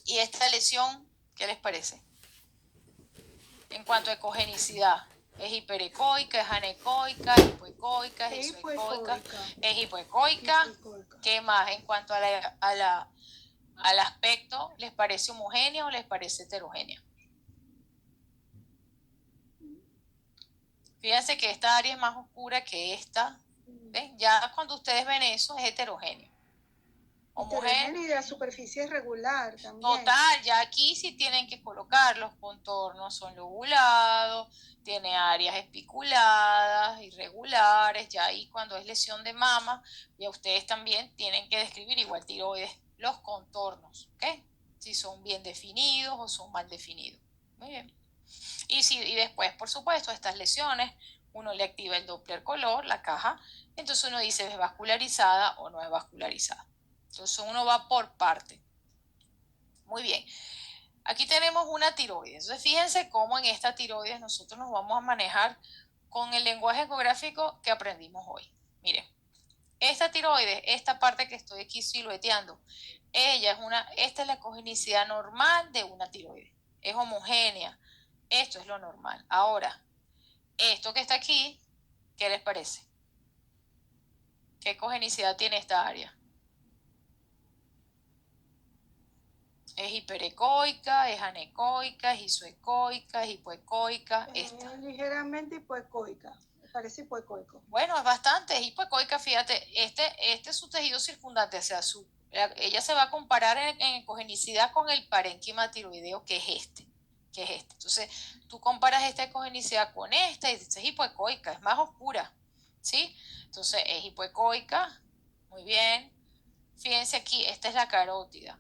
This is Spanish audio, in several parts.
Y esta lesión, ¿qué les parece? En cuanto a ecogenicidad, ¿es hiperecoica, es anecoica, es hipoecoica, es isoecoica, es hipoecoica? ¿Qué más? En cuanto al aspecto, ¿les parece homogénea o les parece heterogénea? Fíjense que esta área es más oscura que esta. ¿Ven? Ya cuando ustedes ven eso, es heterogéneo. Homogéneo y la superficie es regular también. Total, ya aquí sí tienen que colocar, los contornos son lobulados, tiene áreas espiculadas, irregulares, ya ahí cuando es lesión de mama, ya ustedes también tienen que describir, igual tiroides, los contornos, ¿ok? Si son bien definidos o son mal definidos. Muy bien. Y después, por supuesto, estas lesiones, uno le activa el Doppler color, la caja, entonces uno dice es vascularizada o no es vascularizada. Entonces uno va por parte. Muy bien. Aquí tenemos una tiroides. Entonces fíjense cómo en esta tiroides nosotros nos vamos a manejar con el lenguaje ecográfico que aprendimos hoy. Miren, esta tiroides, esta parte que estoy aquí silueteando, esta es la ecogenicidad normal de una tiroides. Es homogénea. Esto es lo normal. Ahora, esto que está aquí, ¿qué les parece? ¿Qué ecogenicidad tiene esta área? Es hiperecoica, es anecoica, es isoecoica, es hipoecoica. Esta. Ligeramente hipoecoica. Me parece hipoecoico. Bueno, es bastante, es hipoecoica, fíjate, este es su tejido circundante, o sea, ella se va a comparar en ecogenicidad con el parénquima tiroideo, que es este. Entonces, tú comparas esta ecogenicidad con esta y dices, es hipoecoica, es más oscura, ¿sí? Entonces, es hipoecoica, muy bien. Fíjense aquí, esta es la carótida.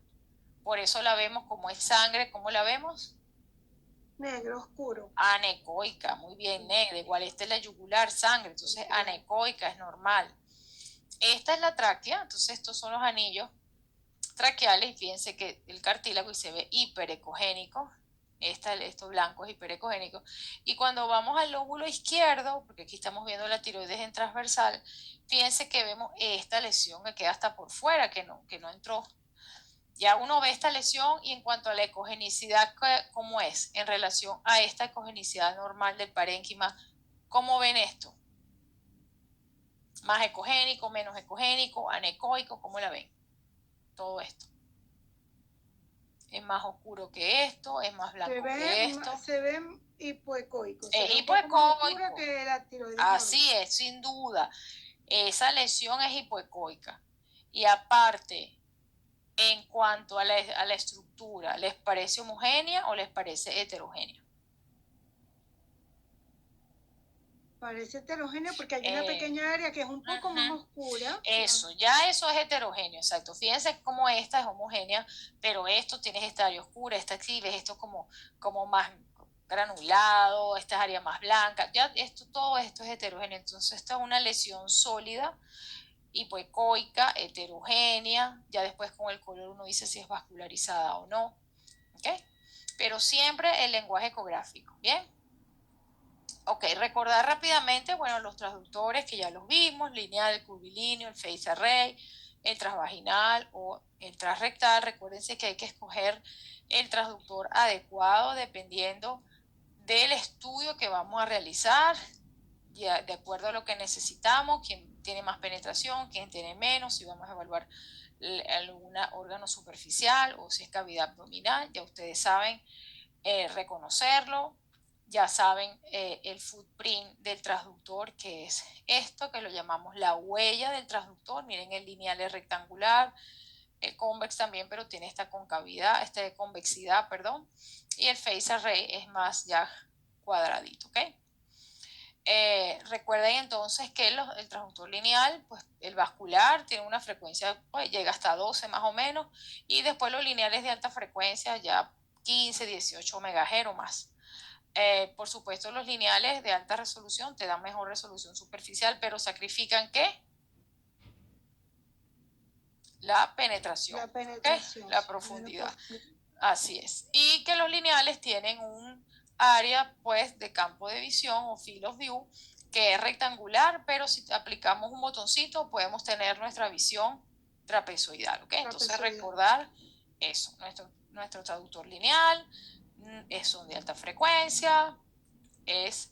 Por eso la vemos como es sangre, ¿cómo la vemos? Negro oscuro. Anecoica, muy bien, negra. Igual esta es la yugular, sangre, entonces anecoica, es normal. Esta es la tráquea, entonces estos son los anillos traqueales y fíjense que el cartílago y se ve hiperecogénico. Esto blanco es hiperecogénico. Y cuando vamos al lóbulo izquierdo, porque aquí estamos viendo la tiroides en transversal, fíjense que vemos esta lesión que queda hasta por fuera, que no entró. Ya uno ve esta lesión y en cuanto a la ecogenicidad, ¿cómo es? En relación a esta ecogenicidad normal del parénquima, ¿cómo ven esto? ¿Más ecogénico, menos ecogénico, anecoico? ¿Cómo la ven? Todo esto. ¿Es más oscuro que esto? ¿Es más blanco que esto? Se ve hipoecoico. Es hipoecoico. Que la tiroides Así es, sin duda. Esa lesión es hipoecoica. Y aparte, en cuanto a la estructura, ¿les parece homogénea o les parece heterogénea? Parece heterogénea porque hay una pequeña área que es un poco más oscura. Eso, ya eso es heterogéneo, exacto. Fíjense cómo esta es homogénea, pero esto tienes esta área oscura, esta aquí, ves esto como más granulado, esta área más blanca, ya todo esto es heterogéneo. Entonces esta es una lesión sólida, hipoecoica, heterogénea, ya después con el color uno dice si es vascularizada o no, ¿ok? Pero siempre el lenguaje ecográfico, ¿bien? Ok, recordar rápidamente, bueno, los transductores que ya los vimos, lineal, curvilíneo, el phase array, el transvaginal o el transrectal. Recuérdense que hay que escoger el transductor adecuado dependiendo del estudio que vamos a realizar, ya de acuerdo a lo que necesitamos, quién tiene más penetración, quién tiene menos, si vamos a evaluar algún órgano superficial o si es cavidad abdominal, ya ustedes saben reconocerlo. Ya saben el footprint del transductor, que es esto, que lo llamamos la huella del transductor. Miren, el lineal es rectangular, el convex también, pero tiene esta concavidad, esta convexidad, perdón. Y el phase array es más ya cuadradito, ¿ok? Recuerden entonces que el transductor lineal, pues el vascular tiene una frecuencia, pues llega hasta 12 más o menos, y después los lineales de alta frecuencia ya 15, 18 MHz o más. Por supuesto, los lineales de alta resolución te dan mejor resolución superficial, pero sacrifican ¿qué? La penetración, ¿okay? La profundidad. Así es. Y que los lineales tienen un área pues de campo de visión o field of view que es rectangular, pero si aplicamos un botoncito podemos tener nuestra visión trapezoidal, ¿ok? Entonces recordar eso, nuestro nuestro traductor lineal, son de alta frecuencia, es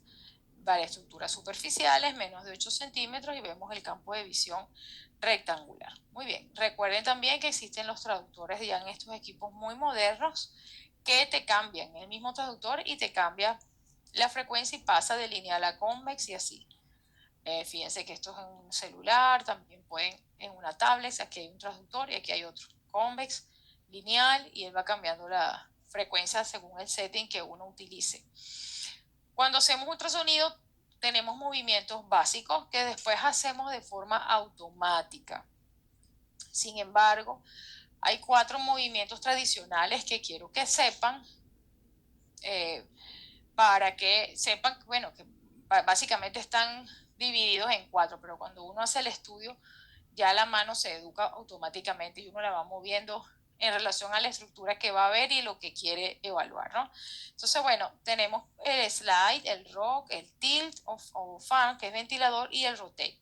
varias estructuras superficiales, menos de 8 centímetros, y vemos el campo de visión rectangular. Muy bien, recuerden también que existen los traductores ya en estos equipos muy modernos que te cambian el mismo traductor y te cambia la frecuencia y pasa de lineal a convex y así. Fíjense que esto es en un celular, también pueden en una tablet, aquí hay un traductor y aquí hay otro, convex, lineal, y él va cambiando la frecuencia según el setting que uno utilice. Cuando hacemos ultrasonido tenemos movimientos básicos que después hacemos de forma automática. Sin embargo, hay 4 movimientos tradicionales que quiero que sepan, para que sepan, bueno, que básicamente están divididos en 4, pero cuando uno hace el estudio ya la mano se educa automáticamente y uno la va moviendo en relación a la estructura que va a ver y lo que quiere evaluar, ¿no? Entonces, bueno, tenemos el slide, el rock, el tilt o fan, que es ventilador, y el rotate.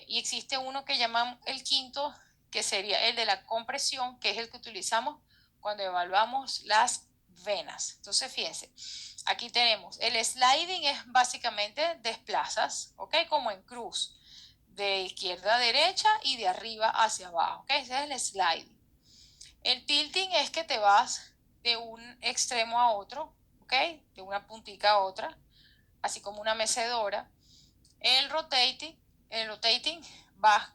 Y existe uno que llaman el quinto, que sería el de la compresión, que es el que utilizamos cuando evaluamos las venas. Entonces, fíjense, aquí tenemos el sliding, es básicamente desplazas, ¿ok? Como en cruz, de izquierda a derecha y de arriba hacia abajo, ¿ok? Ese es el sliding. El tilting es que te vas de un extremo a otro, ¿ok? De una puntica a otra, así como una mecedora. El rotating va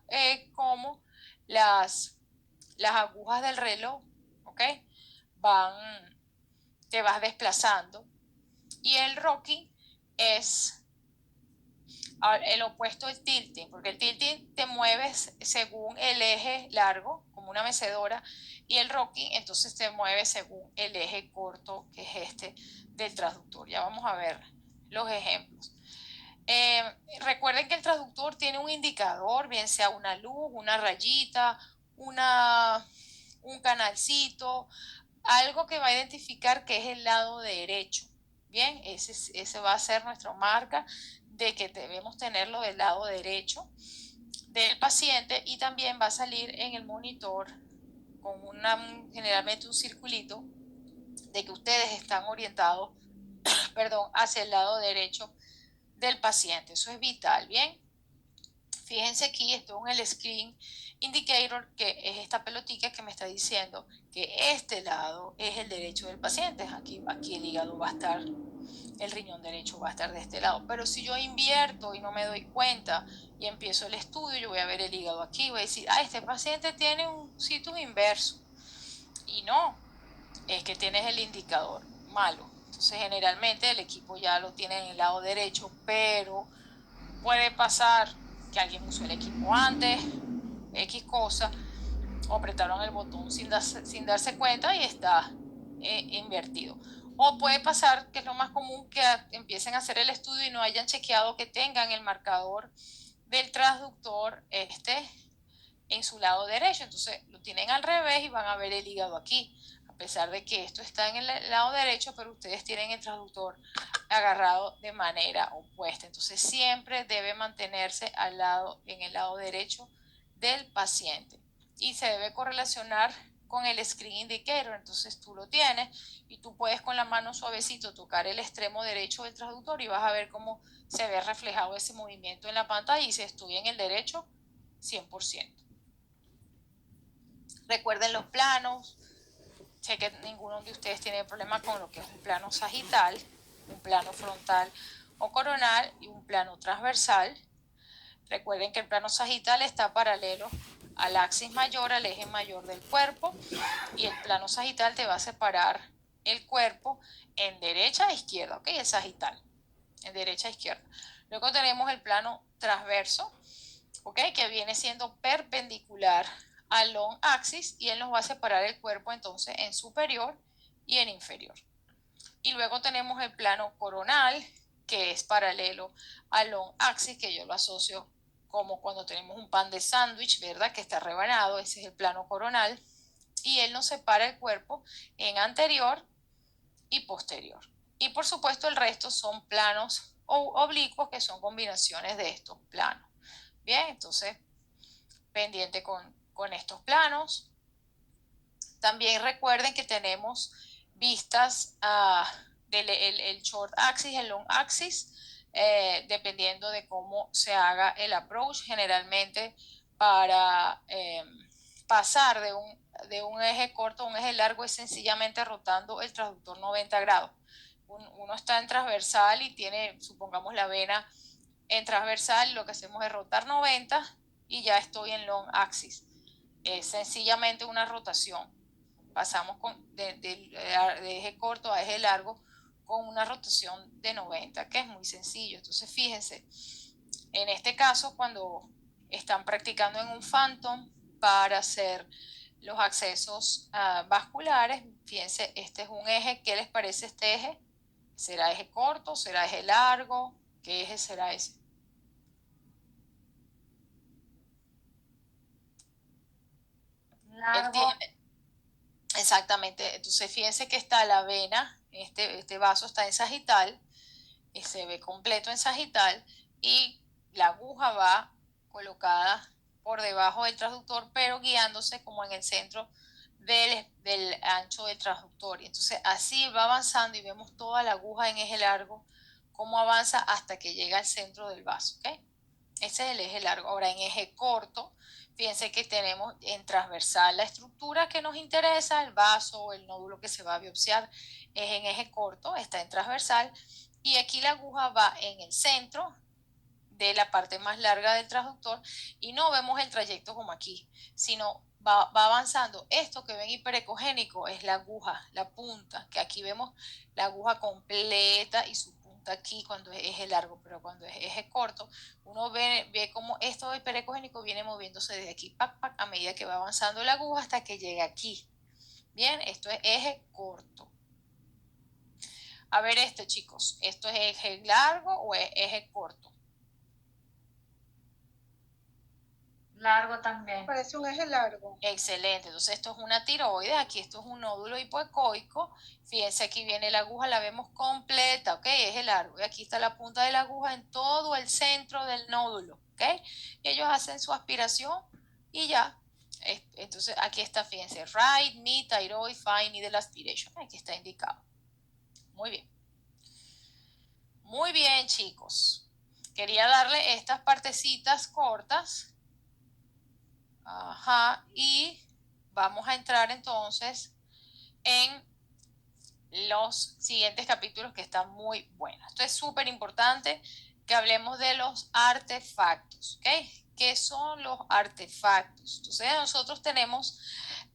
como las agujas del reloj, ¿ok? Te vas desplazando. Y el rocking es el opuesto al tilting, porque el tilting te mueves según el eje largo, como una mecedora, y el rocking entonces te mueve según el eje corto, que es este del transductor. Ya vamos a ver los ejemplos. Recuerden que el transductor tiene un indicador, bien sea una luz, una rayita, un canalcito, algo que va a identificar que es el lado derecho. Bien, ese va a ser nuestra marca de que debemos tenerlo del lado derecho del paciente, y también va a salir en el monitor con generalmente un circulito de que ustedes están orientados, perdón, hacia el lado derecho del paciente. Eso es vital, ¿bien? Fíjense aquí, esto es el screen indicator, que es esta pelotica que me está diciendo que este lado es el derecho del paciente. Aquí el hígado va a estar, el riñón derecho va a estar de este lado. Pero si yo invierto y no me doy cuenta y empiezo el estudio, yo voy a ver el hígado aquí, voy a decir, este paciente tiene un situs inverso. Y no, es que tienes el indicador malo. Entonces generalmente el equipo ya lo tiene en el lado derecho, pero puede pasar que alguien usó el equipo antes, X cosa, o apretaron el botón sin darse cuenta y está invertido. O puede pasar, que es lo más común, que empiecen a hacer el estudio y no hayan chequeado que tengan el marcador del transductor en su lado derecho. Entonces lo tienen al revés y van a ver el hígado aquí. A pesar de que esto está en el lado derecho, pero ustedes tienen el transductor agarrado de manera opuesta. Entonces siempre debe mantenerse en el lado derecho del paciente. Y se debe correlacionar con el screen indicator. Entonces tú lo tienes y tú puedes con la mano suavecito tocar el extremo derecho del transductor y vas a ver cómo se ve reflejado ese movimiento en la pantalla y dice estoy en el derecho 100%. Recuerden los planos. Sé que ninguno de ustedes tiene problema con lo que es un plano sagital, un plano frontal o coronal y un plano transversal. Recuerden que el plano sagital está paralelo al axis mayor, al eje mayor del cuerpo, y el plano sagital te va a separar el cuerpo en derecha e izquierda, ¿ok? El sagital, en derecha e izquierda. Luego tenemos el plano transverso, ¿ok? Que viene siendo perpendicular al long axis, y él nos va a separar el cuerpo entonces en superior y en inferior. Y luego tenemos el plano coronal, que es paralelo al long axis, que yo lo asocio como cuando tenemos un pan de sándwich, ¿verdad? Que está rebanado, ese es el plano coronal, y él nos separa el cuerpo en anterior y posterior. Y por supuesto el resto son planos oblicuos, que son combinaciones de estos planos. Bien, entonces pendiente con estos planos. También recuerden que tenemos vistas del el short axis, el long axis, dependiendo de cómo se haga el approach. Generalmente para pasar de un eje corto a un eje largo es sencillamente rotando el transductor 90 grados. Uno está en transversal y tiene, supongamos, la vena en transversal, lo que hacemos es rotar 90 y ya estoy en long axis. Es sencillamente una rotación. Pasamos de eje corto a eje largo con una rotación de 90, que es muy sencillo. Entonces, fíjense, en este caso, cuando están practicando en un Phantom para hacer los accesos vasculares, fíjense, este es un eje. ¿Qué les parece este eje? ¿Será eje corto? ¿Será eje largo? ¿Qué eje será ese? Largo. Exactamente. Entonces, fíjense que está la vena, este vaso está en sagital, y se ve completo en sagital, y la aguja va colocada por debajo del transductor, pero guiándose como en el centro del ancho del transductor. Y entonces así va avanzando y vemos toda la aguja en eje largo, cómo avanza hasta que llega al centro del vaso. ¿Okay? Ese es el eje largo. Ahora en eje corto, fíjense que tenemos en transversal la estructura que nos interesa, el vaso o el nódulo que se va a biopsiar es en eje corto, está en transversal, y aquí la aguja va en el centro de la parte más larga del transductor y no vemos el trayecto como aquí, sino va avanzando. Esto que ven hiperecogénico es la aguja, la punta, que aquí vemos la aguja completa y su punta aquí cuando es eje largo, pero cuando es eje corto, uno ve como esto hiperecogénico viene moviéndose de aquí a medida que va avanzando la aguja hasta que llega aquí. Bien, esto es eje corto. A ver chicos, ¿esto es eje largo o es eje corto? Largo también. Parece un eje largo. Excelente. Entonces esto es una tiroides, aquí esto es un nódulo hipoecoico. Fíjense, aquí viene la aguja, la vemos completa, ¿ok? Eje largo. Y aquí está la punta de la aguja en todo el centro del nódulo, ¿ok? Y ellos hacen su aspiración y ya. Entonces aquí está, fíjense, right, mid, thyroid, fine, needle aspiration. Aquí está indicado. Muy bien. Muy bien, chicos. Quería darle estas partecitas cortas. Ajá, y vamos a entrar entonces en los siguientes capítulos que están muy buenos. Esto es súper importante que hablemos de los artefactos, ¿ok? ¿Qué son los artefactos? Entonces nosotros tenemos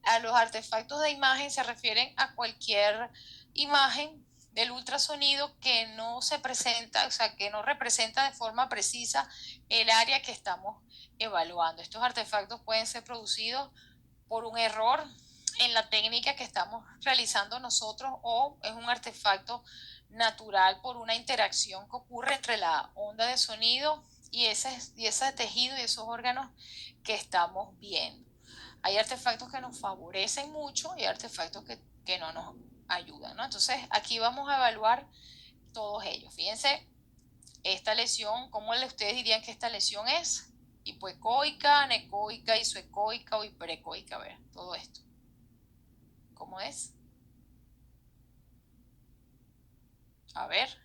a los artefactos de imagen, se refieren a cualquier imagen del ultrasonido que no se presenta, o sea, que no representa de forma precisa el área que estamos evaluando. Estos artefactos pueden ser producidos por un error en la técnica que estamos realizando nosotros o es un artefacto natural por una interacción que ocurre entre la onda de sonido y ese tejido y esos órganos que estamos viendo. Hay artefactos que nos favorecen mucho y artefactos que no nos ayudan, ¿no? Entonces aquí vamos a evaluar todos ellos. Fíjense, esta lesión, ¿cómo ustedes dirían que esta lesión es? Hipoecoica, anecoica, isoecoica o hiperecoica. A ver, todo esto. ¿Cómo es? A ver.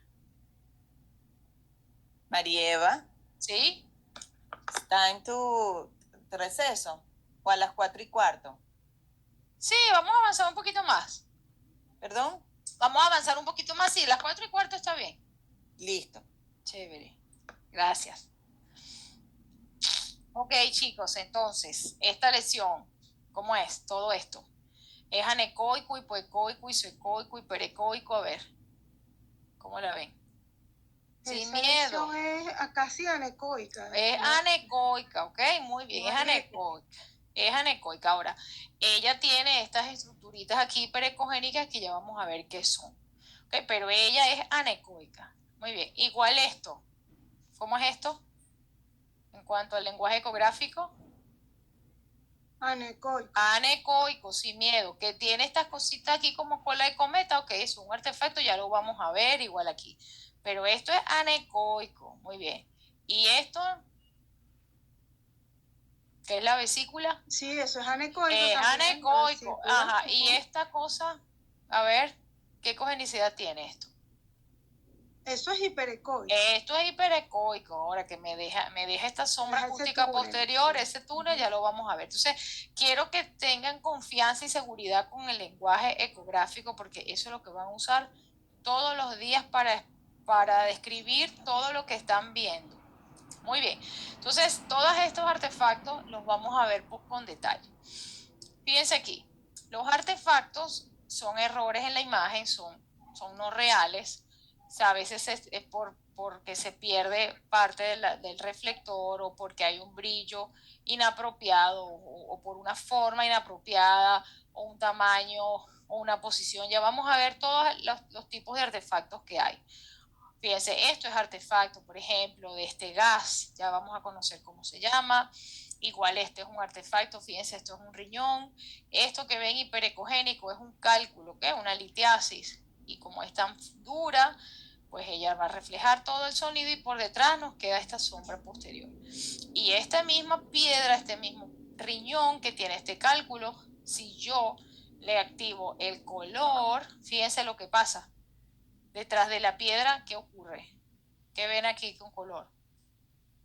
Marieva. ¿Sí? ¿Está en tu receso? ¿O a las 4:15? Sí, vamos a avanzar un poquito más. ¿Perdón? Vamos a avanzar un poquito más. Sí, las 4:15 está bien. Listo. Chévere. Gracias. Ok, chicos, entonces, esta lesión, ¿cómo es? Todo esto. Es anecoico, hipoecoico, isoecoico, hiperecoico. A ver, ¿cómo la ven? Sin miedo. Es casi anecoica. Es anecoica, ¿ok? Muy bien, es anecoica. Es anecoica. Ahora, ella tiene estas estructuritas aquí hiperecogénicas que ya vamos a ver qué son. ¿Ok? Pero ella es anecoica. Muy bien. Igual esto. ¿Cómo es esto? En cuanto al lenguaje ecográfico. Anecoico. Anecoico, sin miedo. Que tiene estas cositas aquí como cola de cometa. Ok, es un artefacto, ya lo vamos a ver igual aquí. Pero esto es anecoico. Muy bien. Y esto ¿Qué es la vesícula? Sí, eso es anecoico. Es también, anecoico, ajá. vesícula. Y esta cosa, a ver, ¿qué cogenicidad tiene esto? Eso es hiperecoico. Esto es hiperecoico. Ahora que me deja esta sombra Deja ese acústica túnel, posterior, sí. ese túnel, ya lo vamos a ver. Entonces, quiero que tengan confianza y seguridad con el lenguaje ecográfico, porque eso es lo que van a usar todos los días para describir todo lo que están viendo. Muy bien. Entonces, todos estos artefactos los vamos a ver con detalle. Fíjense aquí, los artefactos son errores en la imagen, son no reales. O sea, a veces es porque se pierde parte del reflector, o porque hay un brillo inapropiado, o por una forma inapropiada, o un tamaño, o una posición. Ya vamos a ver todos los tipos de artefactos que hay. Fíjense, esto es artefacto, por ejemplo, de este gas. Ya vamos a conocer cómo se llama. Igual este es un artefacto, fíjense, esto es un riñón. Esto que ven hiperecogénico es un cálculo, ¿qué? Una litiasis. Y como es tan dura, pues ella va a reflejar todo el sonido, y por detrás nos queda esta sombra posterior. Y esta misma piedra, este mismo riñón que tiene este cálculo, si yo le activo el color, fíjense lo que pasa. Detrás de la piedra, ¿qué ocurre? ¿Qué ven aquí con color?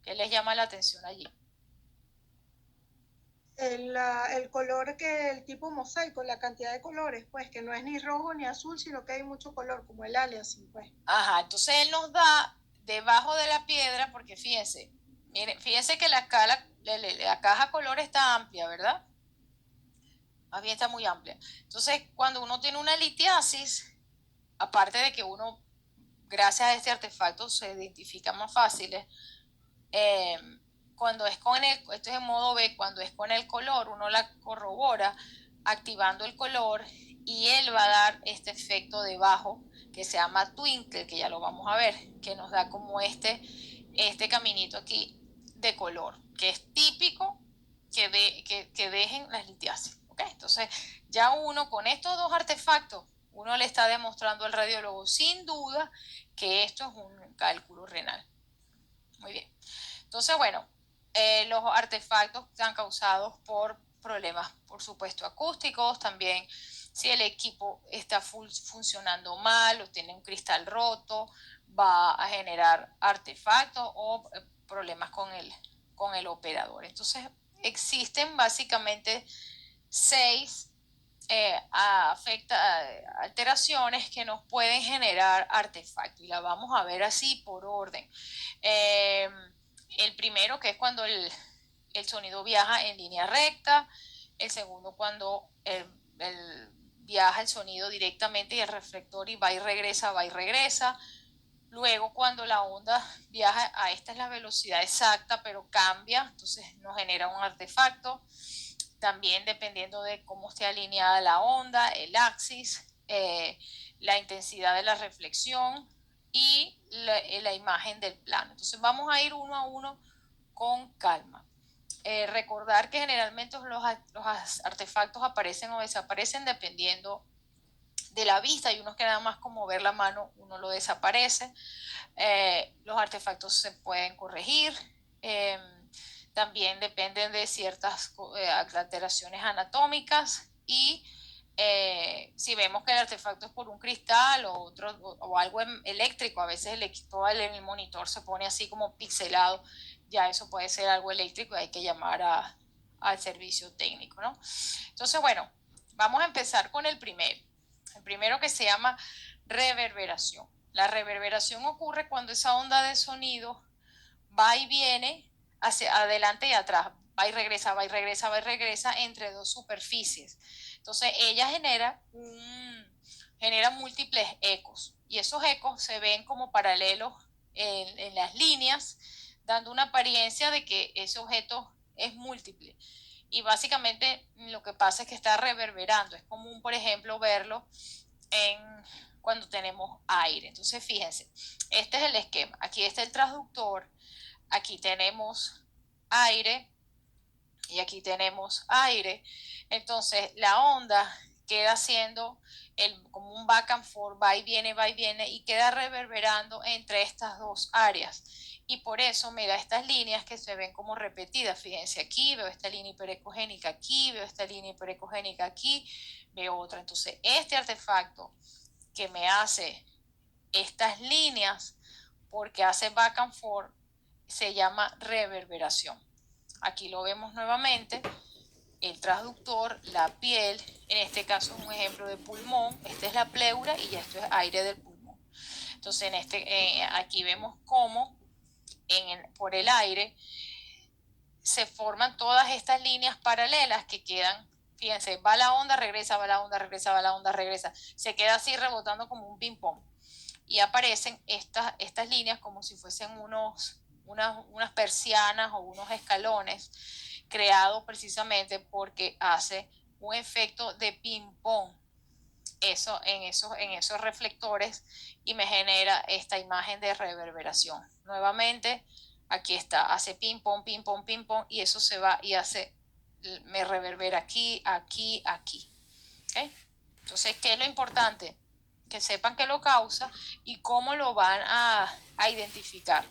¿Qué les llama la atención allí? El color que el tipo mosaico, la cantidad de colores, pues que no es ni rojo ni azul, sino que hay mucho color, como el aliasing, pues. Ajá, entonces él nos da debajo de la piedra, porque fíjense, miren, fíjense que la caja color está amplia, ¿verdad? Más bien está muy amplia. Entonces, cuando uno tiene una litiasis, aparte de que uno, gracias a este artefacto, se identifica más fáciles, cuando es con esto es en modo B, cuando es con el color, uno la corrobora activando el color, y él va a dar este efecto debajo que se llama twinkle, que ya lo vamos a ver, que nos da como este caminito aquí de color, que es típico que dejen las litiasis. ¿Okay? Entonces, ya uno con estos dos artefactos, uno le está demostrando al radiólogo sin duda que esto es un cálculo renal. Muy bien. Entonces, bueno, los artefactos están causados por problemas, por supuesto, acústicos, también si el equipo está funcionando mal o tiene un cristal roto, va a generar artefactos o problemas con el operador. Entonces, existen básicamente 6 alteraciones que nos pueden generar artefactos, y la vamos a ver así por orden. El primero, que es cuando el sonido viaja en línea recta. El segundo, cuando viaja el sonido directamente, y el reflector y va y regresa, va y regresa. Luego, cuando la onda viaja, esta es la velocidad exacta, pero cambia, entonces nos genera un artefacto. También dependiendo de cómo esté alineada la onda, el axis, la intensidad de la reflexión y la imagen del plano. Entonces vamos a ir uno a uno con calma. Recordar que generalmente los artefactos aparecen o desaparecen dependiendo de la vista. Hay unos que nada más como ver la mano uno lo desaparece. Los artefactos se pueden corregir. También dependen de ciertas alteraciones anatómicas, y si vemos que el artefacto es por un cristal o algo eléctrico, a veces el monitor se pone así como pixelado, ya eso puede ser algo eléctrico y hay que llamar al servicio técnico, ¿no? Entonces, bueno, vamos a empezar con el primero que se llama reverberación. La reverberación ocurre cuando esa onda de sonido va y viene hacia adelante y atrás, va y regresa, va y regresa, va y regresa entre dos superficies. Entonces ella genera múltiples ecos, y esos ecos se ven como paralelos en las líneas, dando una apariencia de que ese objeto es múltiple. Y básicamente lo que pasa es que está reverberando. Es común, por ejemplo, verlo cuando tenemos aire. Entonces, fíjense, este es el esquema. Aquí está el transductor, aquí tenemos aire y aquí tenemos aire. Entonces, la onda queda haciendo como un back and forth, va y viene, y queda reverberando entre estas dos áreas. Y por eso me da estas líneas que se ven como repetidas. Fíjense aquí, veo esta línea hiperecogénica aquí, veo esta línea hiperecogénica aquí, veo otra. Entonces, este artefacto que me hace estas líneas, porque hace back and forth, se llama reverberación. Aquí lo vemos nuevamente, el transductor, la piel, en este caso es un ejemplo de pulmón, esta es la pleura y esto es aire del pulmón. Entonces aquí vemos cómo por el aire se forman todas estas líneas paralelas que quedan, fíjense, va la onda, regresa, va la onda, regresa, va la onda, regresa, se queda así rebotando como un ping pong y aparecen estas líneas como si fuesen unas persianas o unos escalones creados precisamente porque hace un efecto de ping pong en esos reflectores y me genera esta imagen de reverberación. Nuevamente, aquí está, hace ping pong, ping pong, ping pong y eso se va y me reverbera aquí, aquí, aquí. ¿Okay? Entonces, ¿qué es lo importante? Que sepan qué lo causa y cómo lo van a identificar.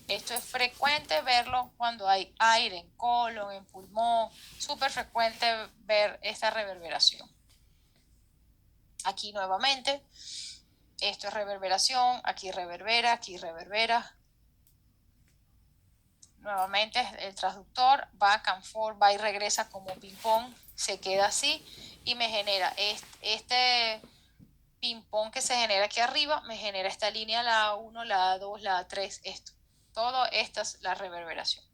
Esto es frecuente verlo cuando hay aire en colon, en pulmón, súper frecuente ver esta reverberación. Aquí nuevamente, esto es reverberación, aquí reverbera, nuevamente el transductor, back and forth, va y regresa como ping pong, se queda así y me genera este ping pong que se genera aquí arriba, me genera esta línea, la A1, la A2, la A3, esto. Todo esta es la reverberación.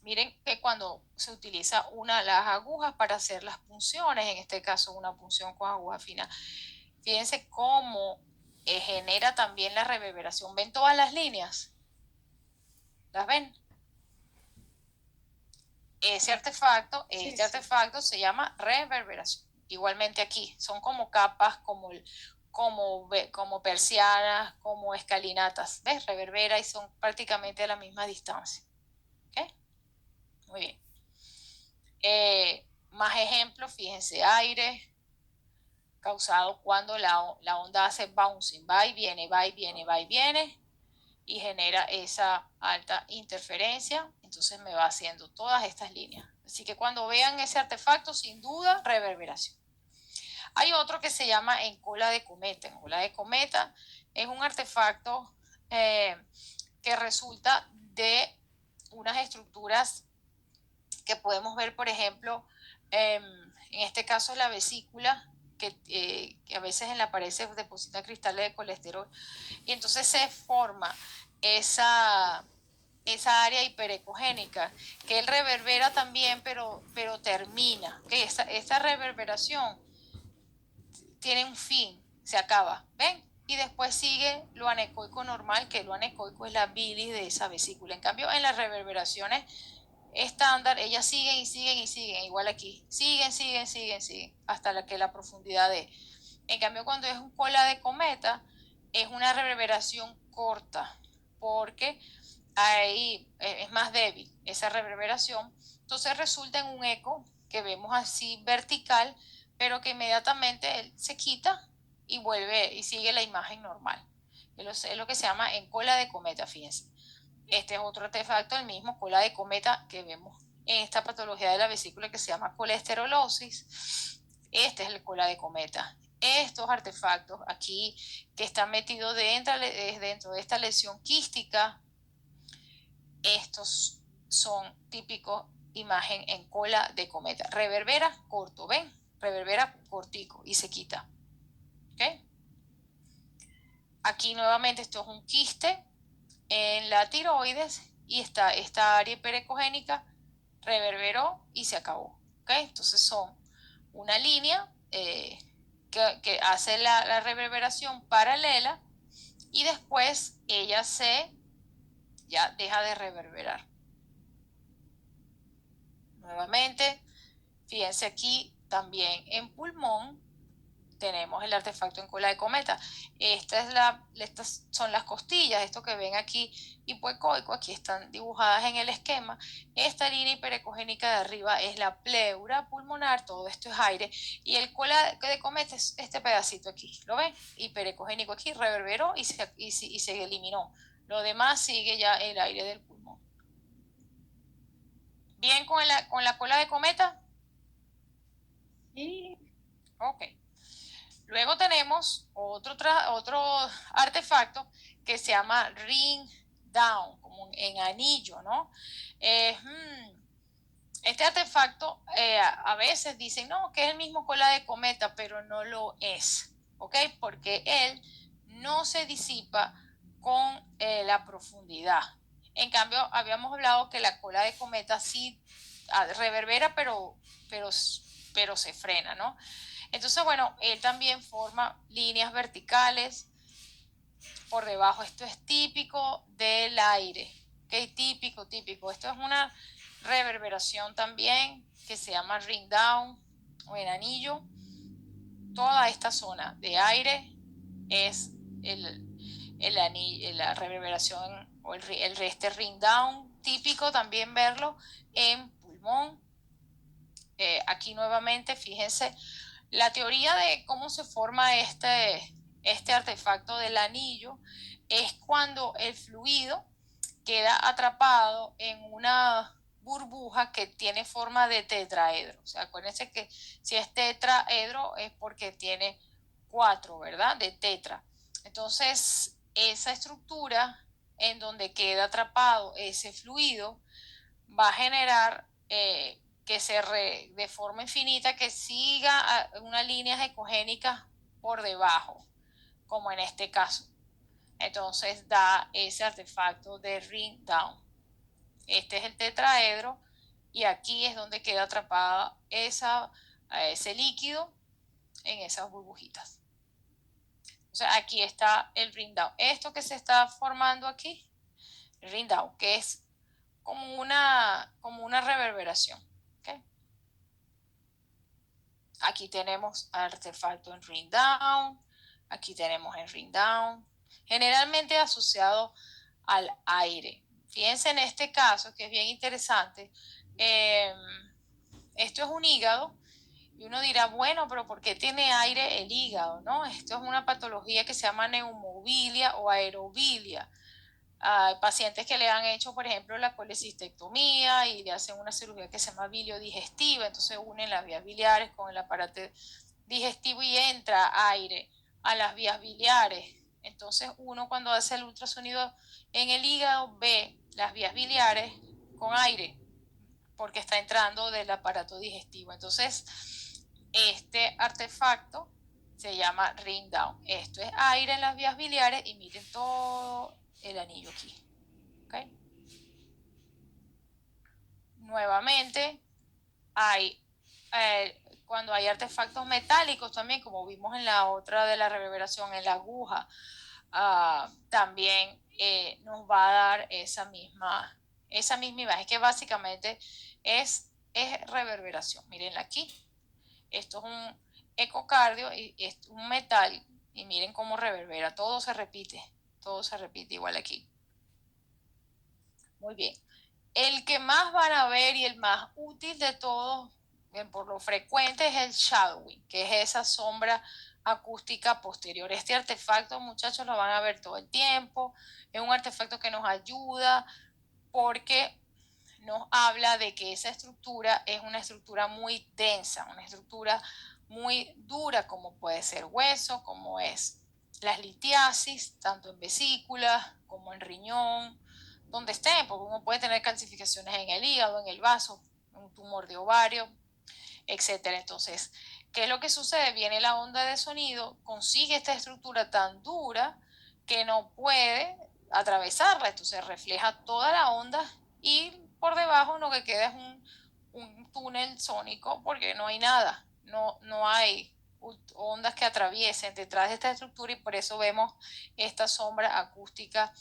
Miren que cuando se utiliza las agujas para hacer las punciones, en este caso una punción con aguja fina, fíjense cómo genera también la reverberación. ¿Ven todas las líneas? ¿Las ven? Este artefacto se llama reverberación. Igualmente aquí, son como capas, como persianas, como escalinatas. ¿Ves? Reverbera y son prácticamente a la misma distancia. ¿Ok? Muy bien. Más ejemplos, fíjense, aire causado cuando la onda hace bouncing, va y viene, va y viene, va y viene, y genera esa alta interferencia, entonces me va haciendo todas estas líneas. Así que cuando vean ese artefacto, sin duda, reverberación. Hay otro que se llama en cola de cometa. En cola de cometa es un artefacto que resulta de unas estructuras que podemos ver, por ejemplo, en este caso la vesícula, que a veces en la pared se depositan cristales de colesterol, y entonces se forma esa área hiperecogénica, que él reverbera también, pero termina. ¿Okay? Esta reverberación tiene un fin, se acaba, ¿ven? Y después sigue lo anecoico normal, que lo anecoico es la bilis de esa vesícula. En cambio, en las reverberaciones estándar, ellas siguen y siguen y siguen, igual aquí, siguen, hasta que la profundidad de. En cambio, cuando es un cola de cometa, es una reverberación corta, porque ahí es más débil esa reverberación, entonces resulta en un eco que vemos así vertical, pero que inmediatamente él se quita y vuelve y sigue la imagen normal. Es lo que se llama en cola de cometa, fíjense. Este es otro artefacto, el mismo cola de cometa que vemos en esta patología de la vesícula que se llama colesterolosis. Este es el cola de cometa. Estos artefactos aquí que están metidos dentro de esta lesión quística, estos son típicos imagen en cola de cometa. Reverbera corto, ¿ven? Reverbera cortico y se quita. ¿Ok? Aquí nuevamente esto es un quiste en la tiroides y esta área hiperecogénica reverberó y se acabó. ¿Okay? Entonces son una línea que hace la reverberación paralela y después ella ya deja de reverberar. Nuevamente, fíjense aquí también en pulmón tenemos el artefacto en cola de cometa. Estas son las costillas, esto que ven aquí, hipoecoico, aquí están dibujadas en el esquema. Esta línea hiperecogénica de arriba es la pleura pulmonar, todo esto es aire, y el cola de cometa es este pedacito aquí, ¿lo ven? Hiperecogénico aquí, reverberó y se eliminó. Lo demás sigue ya el aire del pulmón. ¿Bien con la cola de cometa? Sí. Ok. Luego tenemos otro artefacto que se llama ring down, como en anillo, ¿no? Este artefacto a veces dicen, no, que es el mismo cola de cometa, pero no lo es, ¿ok? Porque él no se disipa con la profundidad. En cambio, habíamos hablado que la cola de cometa sí reverbera, pero se frena, ¿no? Entonces, bueno, él también forma líneas verticales por debajo. Esto es típico del aire, ¿ok? Típico. Esto es una reverberación también que se llama ring down o en anillo. Toda esta zona de aire es la reverberación o este ring down, típico también verlo en pulmón. Aquí nuevamente, fíjense, la teoría de cómo se forma este artefacto del anillo es cuando el fluido queda atrapado en una burbuja que tiene forma de tetraedro. O sea, acuérdense que si es tetraedro es porque tiene 4, ¿verdad? De tetra. Entonces, esa estructura en donde queda atrapado ese fluido va a generar que de forma infinita que siga unas líneas ecogénicas por debajo, como en este caso. Entonces da ese artefacto de ring down. Este es el tetraedro y aquí es donde queda atrapada ese líquido en esas burbujitas. O sea, aquí está el ring down. Esto que se está formando aquí, el ring down, que es como una reverberación. ¿Okay? Aquí tenemos artefacto en ring down, aquí tenemos el ring down, generalmente asociado al aire. Fíjense en este caso, que es bien interesante. Esto es un hígado, y uno dirá, bueno, pero ¿por qué tiene aire el hígado? ¿No? Esto es una patología que se llama neumobilia o aerobilia. Hay pacientes que le han hecho, por ejemplo, la colecistectomía y le hacen una cirugía que se llama biliodigestiva, entonces unen las vías biliares con el aparato digestivo y entra aire a las vías biliares. Entonces uno cuando hace el ultrasonido en el hígado ve las vías biliares con aire porque está entrando del aparato digestivo. Entonces este artefacto se llama ring down. Esto es aire en las vías biliares y miren todo el anillo aquí. ¿Okay? Nuevamente hay cuando hay artefactos metálicos también, como vimos en la otra de la reverberación, en la aguja, también nos va a dar esa misma imagen, que básicamente es reverberación. Miren aquí, esto es un ecocardio y es un metal y miren cómo reverbera, todo se repite igual aquí. Muy bien. El que más van a ver y el más útil de todos, por lo frecuente, es el shadowing, que es esa sombra acústica posterior. Este artefacto, muchachos, lo van a ver todo el tiempo. Es un artefacto que nos ayuda porque nos habla de que esa estructura es una estructura muy densa, una estructura muy dura, como puede ser hueso, como es las litiasis, tanto en vesícula como en riñón, donde estén, porque uno puede tener calcificaciones en el hígado, en el vaso, un tumor de ovario, etcétera. Entonces, ¿qué es lo que sucede? Viene la onda de sonido, consigue esta estructura tan dura que no puede atravesarla, entonces refleja toda la onda y por debajo lo que queda es un túnel sónico porque no hay nada, no hay ondas que atraviesen detrás de esta estructura y por eso vemos esta sombra acústica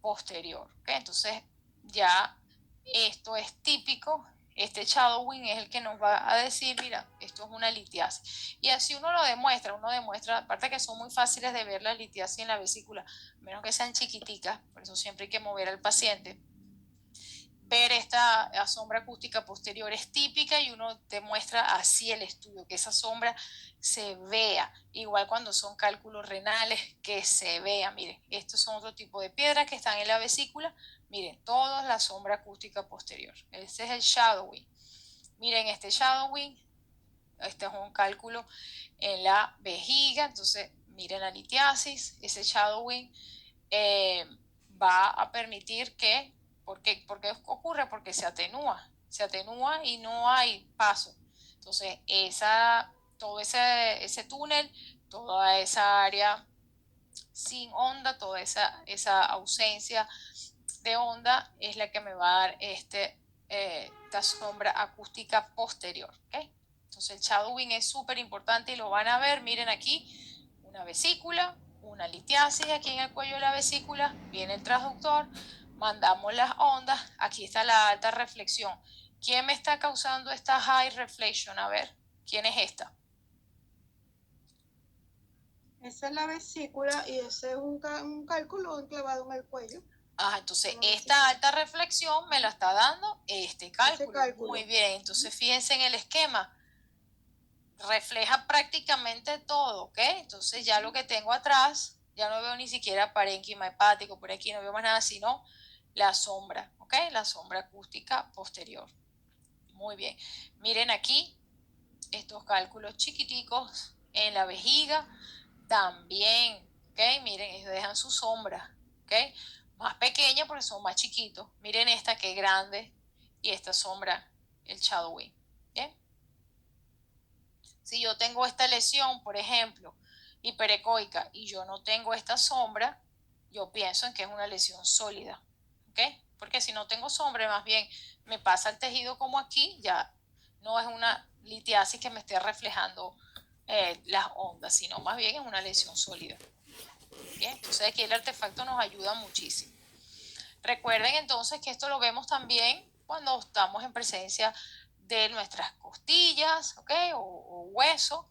posterior. ¿Okay? Entonces ya esto es típico Este shadowing es el que nos va a decir, mira, esto es una litiasis. Y así uno demuestra, aparte que son muy fáciles de ver la litiasis en la vesícula, a menos que sean chiquiticas, por eso siempre hay que mover al paciente. Ver esta sombra acústica posterior es típica y uno demuestra así el estudio, que esa sombra se vea, igual cuando son cálculos renales, que se vea. Miren, estos son otro tipo de piedras que están en la vesícula. Miren, toda la sombra acústica posterior. Este es el shadowing. Miren este shadowing, este es un cálculo en la vejiga, entonces miren la litiasis, ese shadowing va a permitir que, ¿por qué ocurre? Porque se atenúa y no hay paso. Entonces, todo ese túnel, toda esa área sin onda, toda esa ausencia de onda es la que me va a dar esta sombra acústica posterior. ¿Okay? Entonces el shadowing es súper importante y lo van a ver. Miren aquí, una vesícula, una litiasis aquí en el cuello de la vesícula, viene el transductor, mandamos las ondas, aquí está la alta reflexión. ¿Quién me está causando esta high reflection? A ver, ¿quién es esta? Esa es la vesícula y ese es un cálculo enclavado en el cuello. Entonces esta alta reflexión me la está dando este cálculo. Muy bien, entonces fíjense en el esquema. Refleja prácticamente todo, ¿ok? Entonces ya lo que tengo atrás, ya no veo ni siquiera parénquima hepático, por aquí no veo más nada, sino la sombra, ¿ok? La sombra acústica posterior. Muy bien. Miren aquí estos cálculos chiquiticos en la vejiga también, ¿ok? Miren, ellos dejan su sombra, ¿ok? Más pequeña porque son más chiquitos. Miren esta que es grande y esta sombra, el shadowing, ¿bien? Si yo tengo esta lesión, por ejemplo, hiperecoica, y yo no tengo esta sombra, yo pienso en que es una lesión sólida, ¿ok? Porque si no tengo sombra, más bien me pasa el tejido como aquí, ya no es una litiasis que me esté reflejando las ondas, sino más bien es una lesión sólida. Bien, entonces aquí el artefacto nos ayuda muchísimo. Recuerden entonces que esto lo vemos también cuando estamos en presencia de nuestras costillas, ¿ok? O hueso,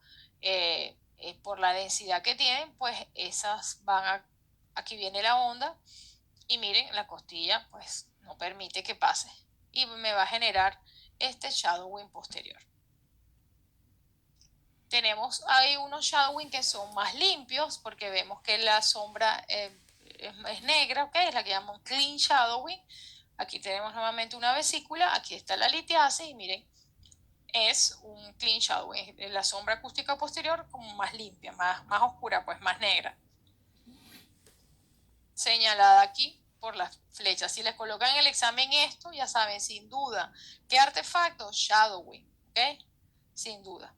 por la densidad que tienen, pues esas aquí viene la onda y miren, la costilla pues no permite que pase y me va a generar este shadowing posterior. Hay unos shadowing que son más limpios porque vemos que la sombra es negra, ¿ok? Es la que llaman clean shadowing. Aquí tenemos nuevamente una vesícula, aquí está la litiasis y miren, es un clean shadowing, la sombra acústica posterior como más limpia, más oscura, pues más negra. Señalada aquí por las flechas. Si les colocan en el examen esto, ya saben, sin duda, ¿qué artefacto? Shadowing, ¿ok? Sin duda.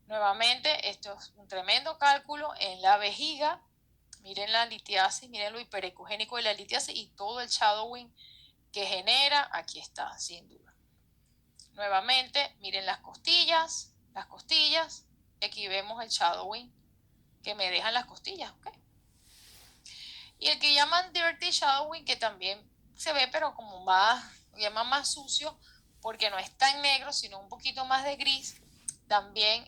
Nuevamente, esto es un tremendo cálculo en la vejiga. Miren la litiasis, miren lo hiperecogénico de la litiasis y todo el shadowing que genera. Aquí está, sin duda. Nuevamente, miren las costillas. Aquí vemos el shadowing que me dejan las costillas, ¿ok? Y el que llaman dirty shadowing, que también se ve, pero como lo llaman más sucio, porque no es tan negro, sino un poquito más de gris, también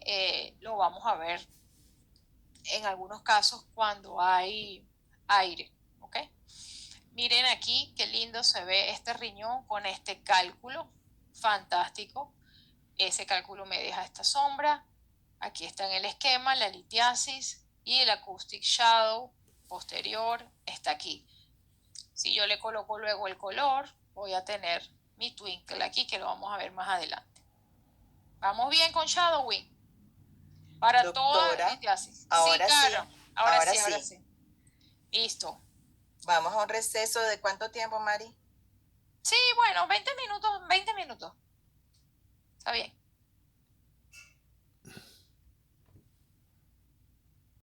lo vamos a ver en algunos casos cuando hay aire, ¿ok? Miren aquí qué lindo se ve este riñón con este cálculo, fantástico. Ese cálculo me deja esta sombra, aquí está en el esquema, la litiasis y el acoustic shadow posterior está aquí. Si yo le coloco luego el color, voy a tener mi twinkle aquí, que lo vamos a ver más adelante. ¿Vamos bien con shadowing? Para toda litiasis. Ahora sí, claro. sí. Ahora sí. Listo. Vamos a un receso de ¿cuánto tiempo, Mari? Sí, bueno, 20 minutos. Está bien.